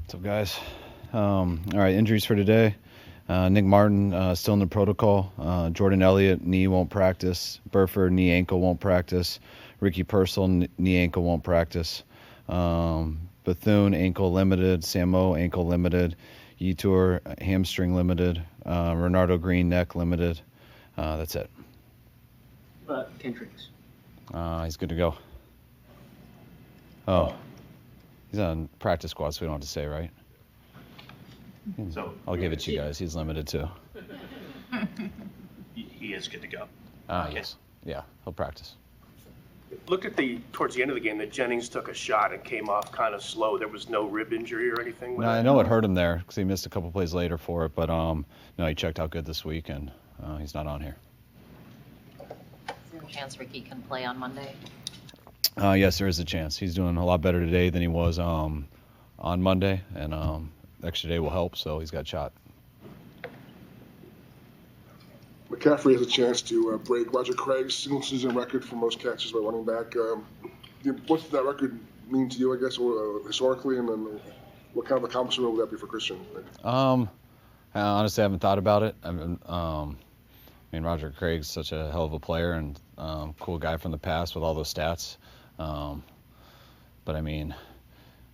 What's up, guys? All right, injuries for today. Nick Martin still in the protocol. Jordan Elliott, knee, won't practice. Burford, knee, ankle, won't practice. Ricky Purcell, knee, ankle, won't practice. Bethune, ankle limited. Samo, ankle limited. Yetur, hamstring limited. Renardo Green, neck limited. That's it. Kendricks. He's good to go. Oh, he's on practice squad, so we don't have to say, right? So I'll give it to you guys. He's limited too. he is good to go. Yes. Yeah, he'll practice. Looked at towards the end of the game that Jennings took a shot and came off kind of slow. There was no rib injury or anything with No, it? I know it hurt him there because he missed a couple plays later for it, but no, he checked out good this week, and he's not on here. Is there a chance Ricky can play on Monday? Yes, there is a chance. He's doing a lot better today than he was on Monday, and extra day will help, so he's got a shot. McCaffrey has a chance to break Roger Craig's single-season record for most catches by running back. What's that record mean to you, I guess, or, historically, and then what kind of accomplishment would that be for Christian? Honestly, I haven't thought about it. I mean, Roger Craig's such a hell of a player and cool guy from the past with all those stats. But I mean,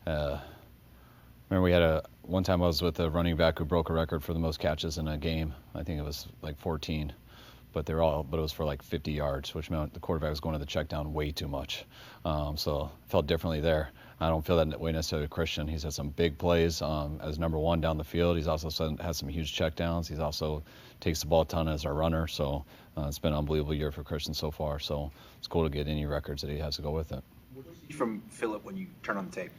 remember we had one time I was with a running back who broke a record for the most catches in a game. I think it was like 14, but it was for like 50 yards, which meant the quarterback was going to the check down way too much. So felt differently there. I don't feel that way necessarily with Christian. He's had some big plays as number one down the field. He's also had some huge check downs. He's also takes the ball a ton as our runner. So it's been an unbelievable year for Christian so far. So it's cool to get any records that he has to go with it. What do you see from Phillip when you turn on the tape?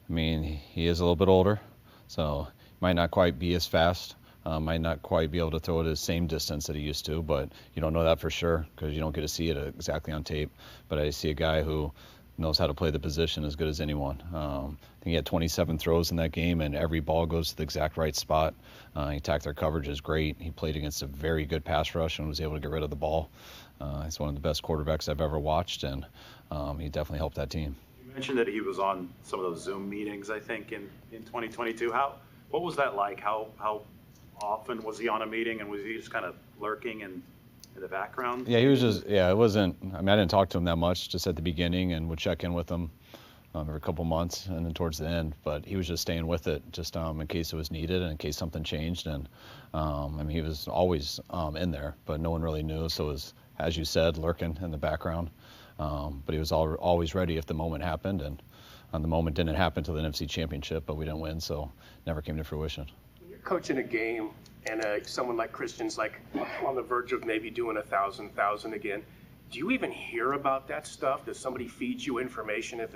I mean, he is a little bit older, so might not quite be as fast, might not quite be able to throw it the same distance that he used to, but you don't know that for sure because you don't get to see it exactly on tape. But I see a guy who knows how to play the position as good as anyone. I think he had 27 throws in that game, and every ball goes to the exact right spot. He attacked their coverages great. He played against a very good pass rush and was able to get rid of the ball. He's one of the best quarterbacks I've ever watched, and he definitely helped that team. You mentioned that he was on some of those Zoom meetings, I think, in 2022. What was that like? How often was he on a meeting, and was he just kind of lurking in the background? Yeah, he was just, it wasn't, I mean, I didn't talk to him that much, just at the beginning, and would check in with him every couple months and then towards the end, but he was just staying with it just in case it was needed and in case something changed. And I mean, he was always in there, but no one really knew, so it was, as you said, lurking in the background. But he was always ready if the moment happened, and the moment didn't happen until the NFC Championship, but we didn't win, so never came to fruition. When you're coaching a game and someone like Christian's like on the verge of maybe doing 1,000 again, do you even hear about that stuff? Does somebody feed you information if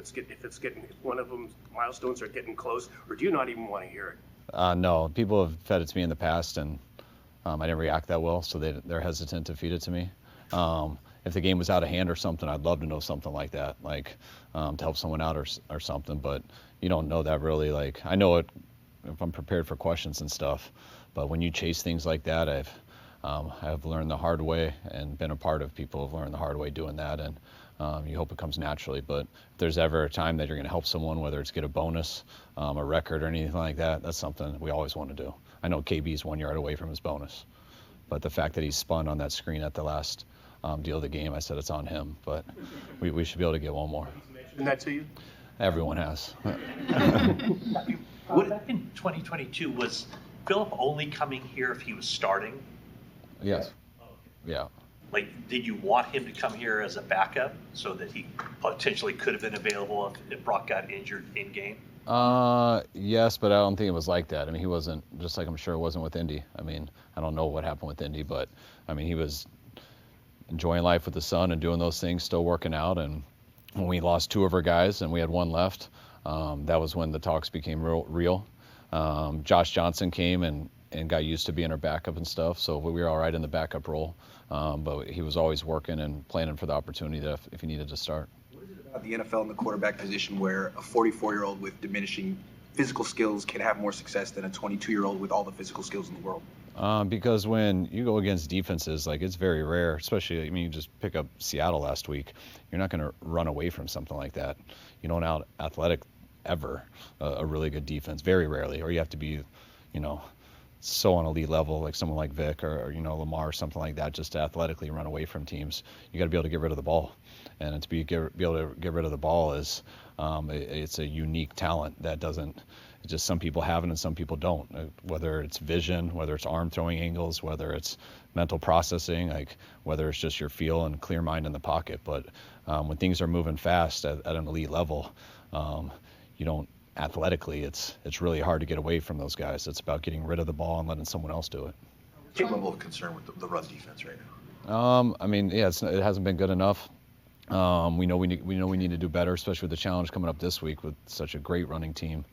one of them milestones are getting close, or do you not even want to hear it? No, people have fed it to me in the past, and I didn't react that well, so they're hesitant to feed it to me. If the game was out of hand or something, I'd love to know something like that, like to help someone out or something, but you don't know that really. Like, I know it if I'm prepared for questions and stuff, but when you chase things like that, I've learned the hard way and been a part of people who've learned the hard way doing that, and you hope it comes naturally. But if there's ever a time that you're going to help someone, whether it's get a bonus, a record, or anything like that, that's something we always want to do. I know KB's 1 yard away from his bonus, but the fact that he spun on that screen at the last deal of the game, I said it's on him, but we should be able to get one more. Isn't that to you? Everyone has. Back in 2022, was Phillip only coming here if he was starting? Yes. Yeah. Like, did you want him to come here as a backup so that he potentially could have been available if Brock got injured in game? Yes, but I don't think it was like that. I mean, he wasn't, just like I'm sure it wasn't with Indy. I mean, I don't know what happened with Indy, but I mean, he was enjoying life with the son and doing those things, still working out. And when we lost two of our guys and we had one left, that was when the talks became real. Josh Johnson came and got used to being our backup and stuff, so we were all right in the backup role. But he was always working and planning for the opportunity if he needed to start. What is it about the NFL and the quarterback position where a 44-year-old with diminishing physical skills can have more success than a 22-year-old with all the physical skills in the world? Because when you go against defenses, like, it's very rare, especially, I mean, you just pick up Seattle last week, you're not going to run away from something like that. You don't out-athletic ever a really good defense, very rarely, or you have to be, you know, so on elite level, like someone like Vic or you know, Lamar or something like that, just to athletically run away from teams. You got to be able to get rid of the ball, and to be able to get rid of the ball is it's a unique talent that doesn't. Just some people have it and some people don't. Whether it's vision, whether it's arm throwing angles, whether it's mental processing, like whether it's just your feel and clear mind in the pocket. But when things are moving fast at an elite level, you don't. Athletically, it's really hard to get away from those guys. It's about getting rid of the ball and letting someone else do it. What's your level of concern with the run defense right now? I mean, yeah, it hasn't been good enough. We know we need to do better, especially with the challenge coming up this week with such a great running team.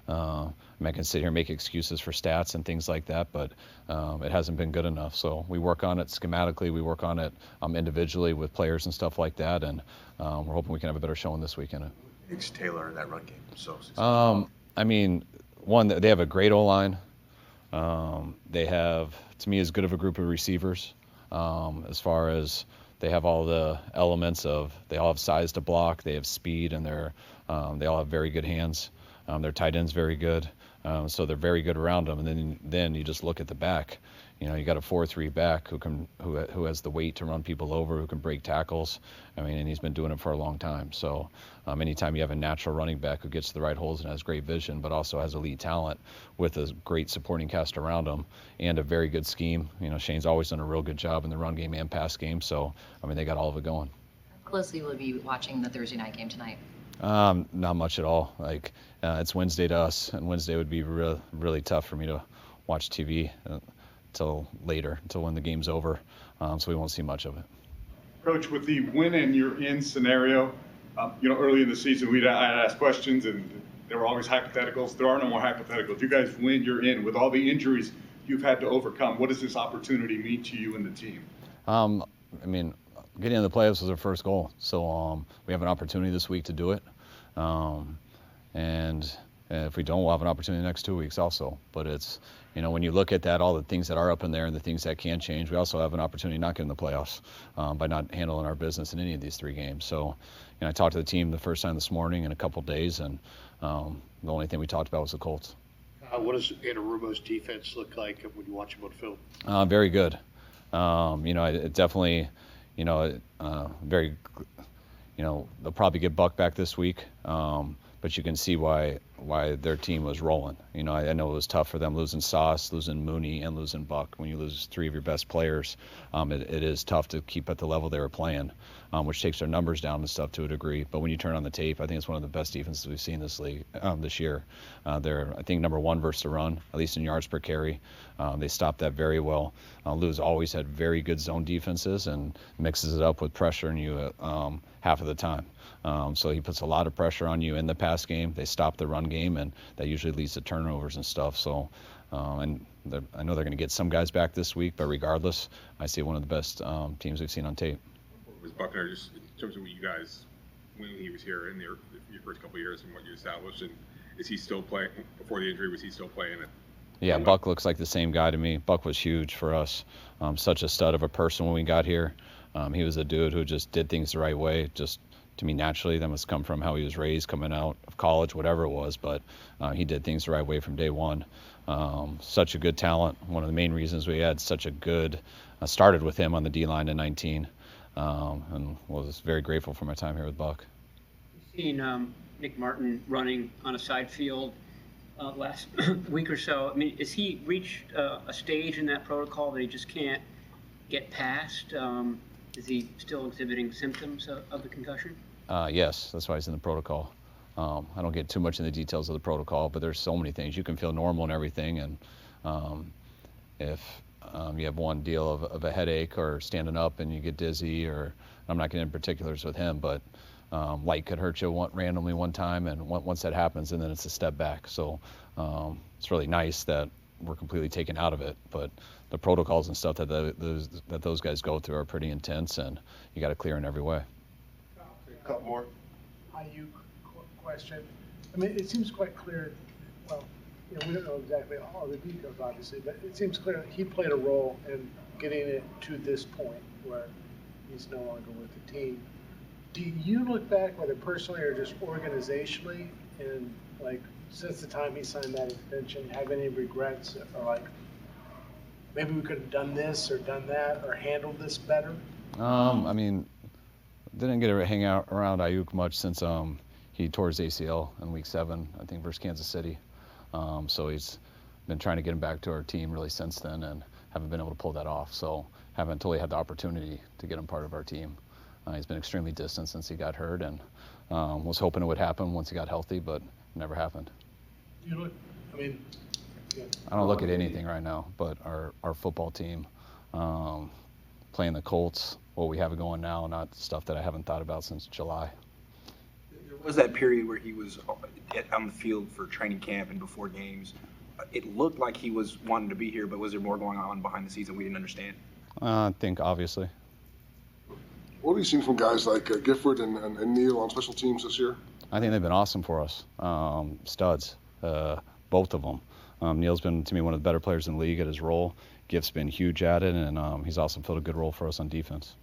I can sit here and make excuses for stats and things like that, but it hasn't been good enough. So we work on it schematically. We work on it individually with players and stuff like that, and we're hoping we can have a better showing this weekend. It's Taylor in that run game. So. I mean, one, they have a great O-line. They have, to me, as good of a group of receivers as far as they have all the elements of, they all have size to block, they have speed, and they all have very good hands. Their tight end's very good, so they're very good around them. And then you just look at the back. You know, you got a 4-3 back who has the weight to run people over, who can break tackles. I mean, and he's been doing it for a long time. So anytime you have a natural running back who gets to the right holes and has great vision, but also has elite talent with a great supporting cast around him and a very good scheme. You know, Shane's always done a real good job in the run game and pass game. So, I mean, they got all of it going. How closely will you be watching the Thursday night game tonight? Not much at all. Like, it's Wednesday to us, and Wednesday would be really tough for me to watch TV. Until later, until when the game's over, so we won't see much of it. Coach, with the win and you're in scenario, early in the season I'd ask questions and there were always hypotheticals. There are no more hypotheticals. You guys win, you're in. With all the injuries you've had to overcome, what does this opportunity mean to you and the team? I mean, getting in the playoffs was our first goal, so we have an opportunity this week to do it, and if we don't, we'll have an opportunity the next 2 weeks also. But it's, when you look at that, all the things that are up in there and the things that can change, we also have an opportunity not get in the playoffs by not handling our business in any of these 3 games. So, I talked to the team the first time this morning in a couple days, and the only thing we talked about was the Colts. What does Anarumo's defense look like when you watch him on film? Very good. It definitely, very, they'll probably get Buck back this week. But you can see why their team was rolling. I know it was tough for them losing Sauce, losing Mooney, and losing Buck. When you lose 3 of your best players, it is tough to keep at the level they were playing, which takes their numbers down and stuff to a degree. But when you turn on the tape, I think it's one of the best defenses we've seen this league this year. They're, I think, number 1 versus the run, at least in yards per carry. They stopped that very well. Lou's always had very good zone defenses and mixes it up with pressure on you half of the time. So he puts a lot of pressure on you in the pass game. They stop the run game, and that usually leads to turnovers and stuff. So, I know they're going to get some guys back this week, but regardless, I see one of the best teams we've seen on tape. What was Buckner, just in terms of what you guys, when he was here in your first couple of years and what you established, and is he still playing, before the injury, was he still playing it? Yeah, Buck looks like the same guy to me. Buck was huge for us. Such a stud of a person when we got here. He was a dude who just did things the right way, just to me naturally. That must come from how he was raised coming out of college, whatever it was, but he did things the right way from day one. Such a good talent. One of the main reasons we had such a good started with him on the D-line in 19, and was very grateful for my time here with Buck. You've seen Nick Martin running on a side field last week or so. I mean, has he reached a stage in that protocol that he just can't get past? Is he still exhibiting symptoms of the concussion? Yes, that's why he's in the protocol. I don't get too much in the details of the protocol, but there's so many things. You can feel normal and everything, and if you have one deal of a headache or standing up and you get dizzy, or I'm not getting into particulars with him, but light could hurt you randomly one time, and once that happens, and then it's a step back. So it's really nice that we're completely taken out of it, but the protocols and stuff that those guys go through are pretty intense, and you got to clear in every way. A couple more. Question. I mean, it seems quite clear. Well, we don't know exactly all the details, obviously, but it seems clear he played a role in getting it to this point where he's no longer with the team. Do you look back, whether personally or just organizationally, And like, since the time he signed that extension, have any regrets or like, maybe we could have done this or done that or handled this better? I mean, didn't get to hang out around Ayuk much since he tore his ACL in Week 7, I think, versus Kansas City. So he's been trying to get him back to our team really since then, and haven't been able to pull that off. So haven't totally had the opportunity to get him part of our team. He's been extremely distant since he got hurt, and was hoping it would happen once he got healthy, but it never happened. You look, I mean, yeah. I don't look at anything right now, but our football team, playing the Colts, what we have going now, not stuff that I haven't thought about since July. There was that period where he was on the field for training camp and before games. It looked like he was wanting to be here, but was there more going on behind the scenes that we didn't understand? I think, obviously. What have you seen from guys like Gifford and Neal on special teams this year? I think they've been awesome for us. Studs, both of them. Neal's been, to me, one of the better players in the league at his role. Gift's been huge at it, and he's also filled a good role for us on defense.